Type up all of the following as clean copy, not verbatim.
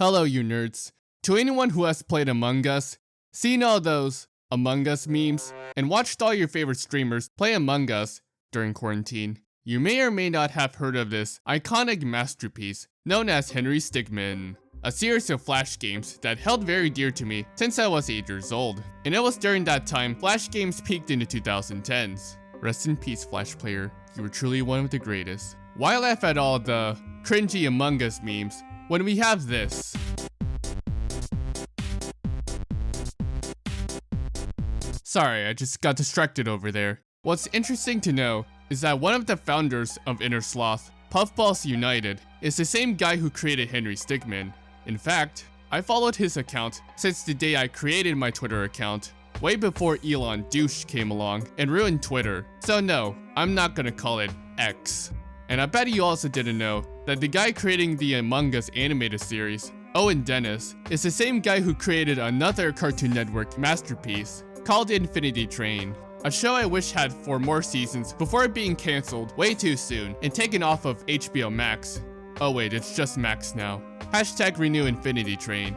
Hello, you nerds. To anyone who has played Among Us, seen all those Among Us memes, and watched all your favorite streamers play Among Us during quarantine, you may or may not have heard of this iconic masterpiece known as Henry Stickmin, a series of Flash games that held very dear to me since I was 8 years old. And it was during that time Flash games peaked in the 2010s. Rest in peace, Flash player, you were truly one of the greatest. Why laugh at all the cringy Among Us memes when we have this? Sorry, I just got distracted over there. What's interesting to know is that one of the founders of Inner Sloth, Puffballs United, is the same guy who created Henry Stickmin. In fact, I followed his account since the day I created my Twitter account, way before Elon douche came along and ruined Twitter. So no, I'm not gonna call it X. And I bet you also didn't know that the guy creating the Among Us animated series, Owen Dennis, is the same guy who created another Cartoon Network masterpiece called Infinity Train, a show I wish had 4 more seasons before it being cancelled way too soon and taken off of HBO Max. Oh wait, it's just Max now. Hashtag renew Infinity Train.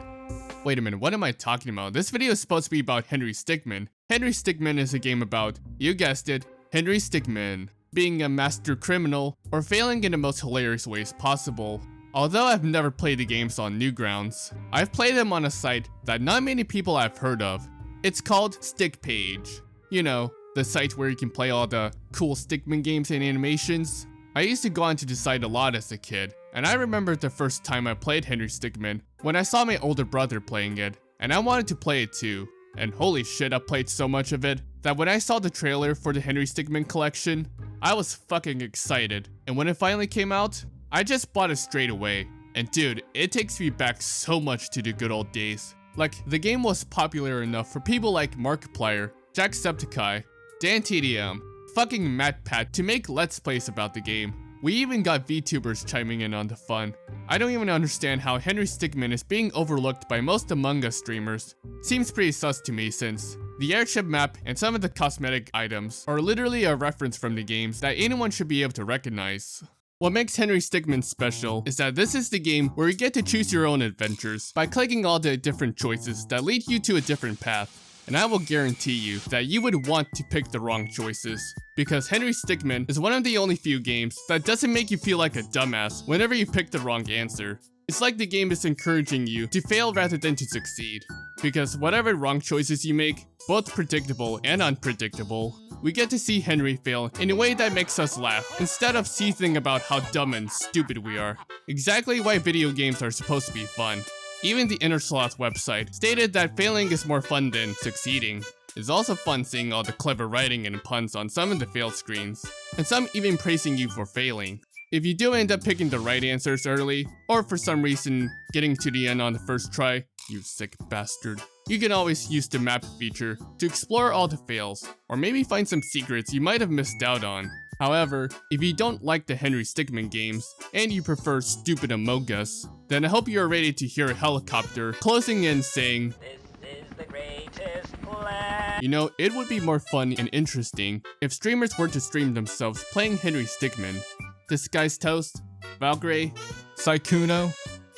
Wait a minute, what am I talking about? This video is supposed to be about Henry Stickmin. Henry Stickmin is a game about, you guessed it, Henry Stickmin being a master criminal or failing in the most hilarious ways possible. Although I've never played the games on Newgrounds, I've played them on a site that not many people have heard of. It's called Stickpage. You know, the site where you can play all the cool Stickmin games and animations. I used to go onto the site a lot as a kid, and I remember the first time I played Henry Stickmin when I saw my older brother playing it, and I wanted to play it too. And holy shit, I played so much of it that when I saw the trailer for the Henry Stickmin collection, I was fucking excited. And when it finally came out, I just bought it straight away. And dude, it takes me back so much to the good old days. Like, the game was popular enough for people like Markiplier, Jacksepticeye, Dan TDM, fucking MatPat to make Let's Plays about the game. We even got VTubers chiming in on the fun. I don't even understand how Henry Stickmin is being overlooked by most Among Us streamers. Seems pretty sus to me since the airship map and some of the cosmetic items are literally a reference from the games that anyone should be able to recognize. What makes Henry Stickmin special is that this is the game where you get to choose your own adventures by clicking all the different choices that lead you to a different path. And I will guarantee you that you would want to pick the wrong choices, because Henry Stickmin is one of the only few games that doesn't make you feel like a dumbass whenever you pick the wrong answer. It's like the game is encouraging you to fail rather than to succeed, because whatever wrong choices you make, both predictable and unpredictable, we get to see Henry fail in a way that makes us laugh instead of seething about how dumb and stupid we are. Exactly why video games are supposed to be fun. Even the Inner Sloth website stated that failing is more fun than succeeding. It's also fun seeing all the clever writing and puns on some of the fail screens, and some even praising you for failing. If you do end up picking the right answers early, or for some reason getting to the end on the first try, you sick bastard, you can always use the map feature to explore all the fails, or maybe find some secrets you might have missed out on. However, if you don't like the Henry Stickmin games, and you prefer stupid Among Us, then I hope you are ready to hear a helicopter closing in saying, "This is the greatest plan." You know, it would be more fun and interesting if streamers were to stream themselves playing Henry Stickmin. This Guy's Toast, Valkyrie, Saikuno,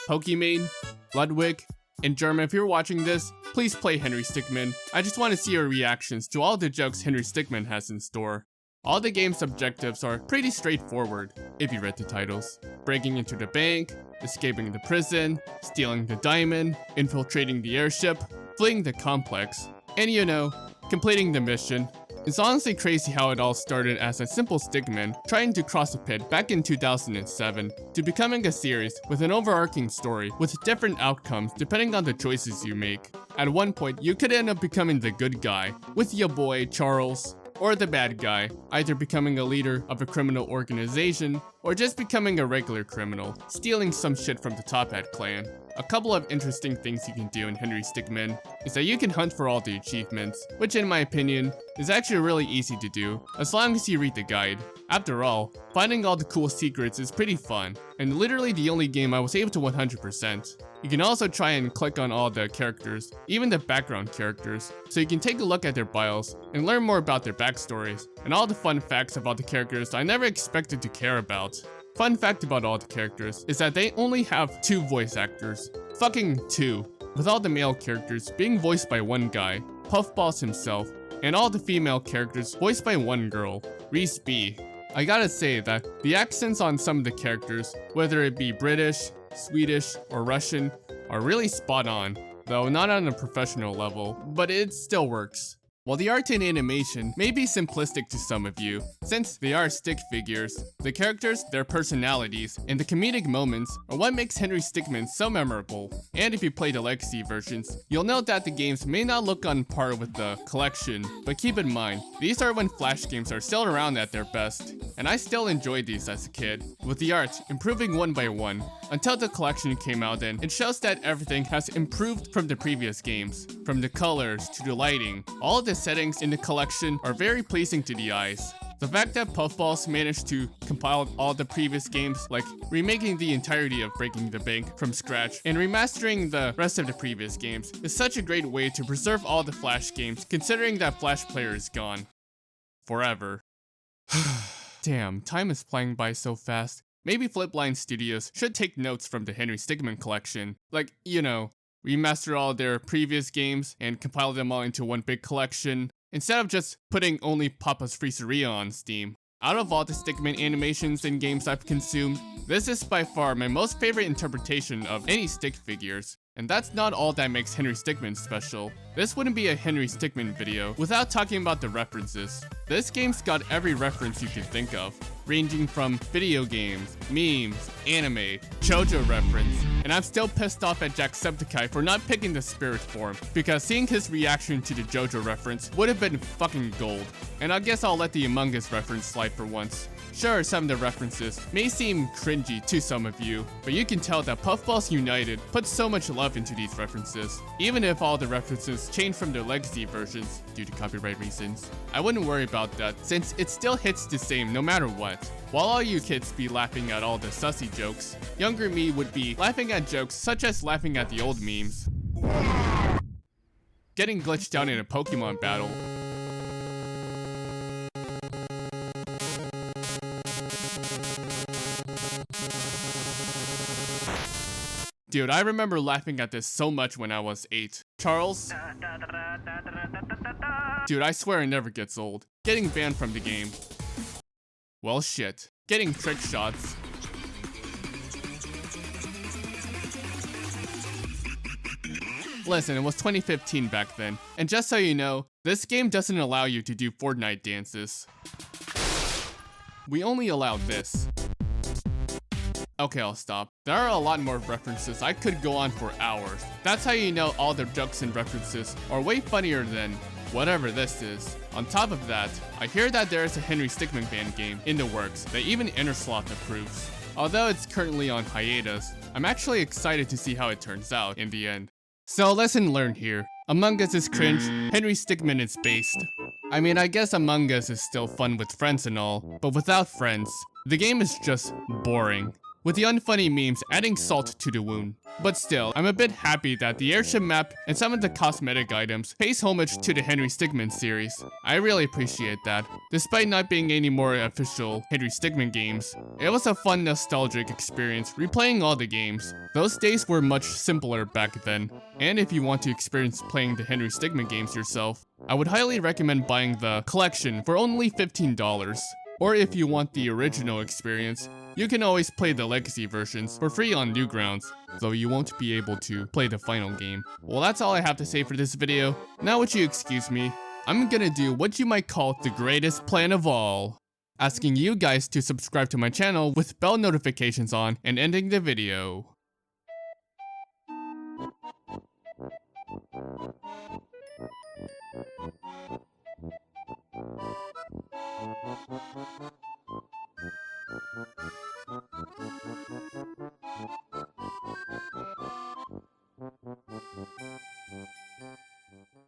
Pokimane, Ludwig, and German, if you're watching this, please play Henry Stickmin. I just want to see your reactions to all the jokes Henry Stickmin has in store. All the game's objectives are pretty straightforward, if you read the titles. Breaking into the bank, escaping the prison, stealing the diamond, infiltrating the airship, fleeing the complex, and you know, completing the mission. It's honestly crazy how it all started as a simple Stickmin trying to cross a pit back in 2007 to becoming a series with an overarching story with different outcomes depending on the choices you make. At one point, you could end up becoming the good guy with your boy Charles, or the bad guy, either becoming a leader of a criminal organization or just becoming a regular criminal, stealing some shit from the Top Hat clan. A couple of interesting things you can do in Henry Stickmin is that you can hunt for all the achievements, which in my opinion is actually really easy to do, as long as you read the guide. After all, finding all the cool secrets is pretty fun, and literally the only game I was able to 100%. You can also try and click on all the characters, even the background characters, so you can take a look at their bios and learn more about their backstories, and all the fun facts about the characters I never expected to care about. Fun fact about all the characters is that they only have 2 voice actors. Fucking 2, with all the male characters being voiced by one guy, Puffballs himself, and all the female characters voiced by one girl, Reese B. I gotta say that the accents on some of the characters, whether it be British, Swedish, or Russian, are really spot on, though not on a professional level, but it still works. While the art and animation may be simplistic to some of you, since they are stick figures, the characters, their personalities, and the comedic moments are what makes Henry Stickmin so memorable. And if you play the legacy versions, you'll note that the games may not look on par with the collection, but keep in mind, these are when Flash games are still around at their best, and I still enjoyed these as a kid, with the art improving one by one, until the collection came out and it shows that everything has improved from the previous games. From the colors to the lighting, all of the settings in the collection are very pleasing to the eyes. The fact that Puffballs managed to compile all the previous games, like remaking the entirety of Breaking the Bank from scratch and remastering the rest of the previous games, is such a great way to preserve all the Flash games, considering that Flash player is gone. Forever. Damn, time is flying by so fast. Maybe Flipline Studios should take notes from the Henry Stickmin collection. Like, you know, remaster all their previous games and compile them all into one big collection, instead of just putting only Papa's Freezeria on Steam. Out of all the Stickmin animations and games I've consumed, this is by far my most favorite interpretation of any stick figures. And that's not all that makes Henry Stickmin special. This wouldn't be a Henry Stickmin video without talking about the references. This game's got every reference you can think of, ranging from video games, memes, anime, JoJo reference, and I'm still pissed off at Jacksepticeye for not picking the spirit form, because seeing his reaction to the JoJo reference would have been fucking gold. And I guess I'll let the Among Us reference slide for once. Sure, some of the references may seem cringy to some of you, but you can tell that Puffballs United put so much love into these references. Even if all the references change from their legacy versions due to copyright reasons, I wouldn't worry about that since it still hits the same no matter what. While all you kids be laughing at all the sussy jokes, younger me would be laughing at jokes such as laughing at the old memes. Getting glitched down in a Pokemon battle. Dude, I remember laughing at this so much when I was 8. Charles? Dude, I swear it never gets old. Getting banned from the game. Well, shit. Getting trick shots. Listen, it was 2015 back then, and just so you know, this game doesn't allow you to do Fortnite dances. We only allow this. Okay, I'll stop. There are a lot more references. I could go on for hours. That's how you know all their jokes and references are way funnier than whatever this is. On top of that, I hear that there is a Henry Stickmin band game in the works that even Slott approves. Although it's currently on hiatus, I'm actually excited to see how it turns out in the end. So lesson learned here. Among Us is cringe, Henry Stickmin is based. I mean, I guess Among Us is still fun with friends and all, but without friends, the game is just boring, with the unfunny memes adding salt to the wound. But still, I'm a bit happy that the airship map and some of the cosmetic items pays homage to the Henry Stickmin series. I really appreciate that. Despite not being any more official Henry Stickmin games, it was a fun nostalgic experience replaying all the games. Those days were much simpler back then, and if you want to experience playing the Henry Stickmin games yourself, I would highly recommend buying the collection for only $15. Or if you want the original experience, you can always play the legacy versions for free on Newgrounds, though you won't be able to play the final game. Well, that's all I have to say for this video. Now would you excuse me? I'm gonna do what you might call the greatest plan of all. Asking you guys to subscribe to my channel with bell notifications on and ending the video.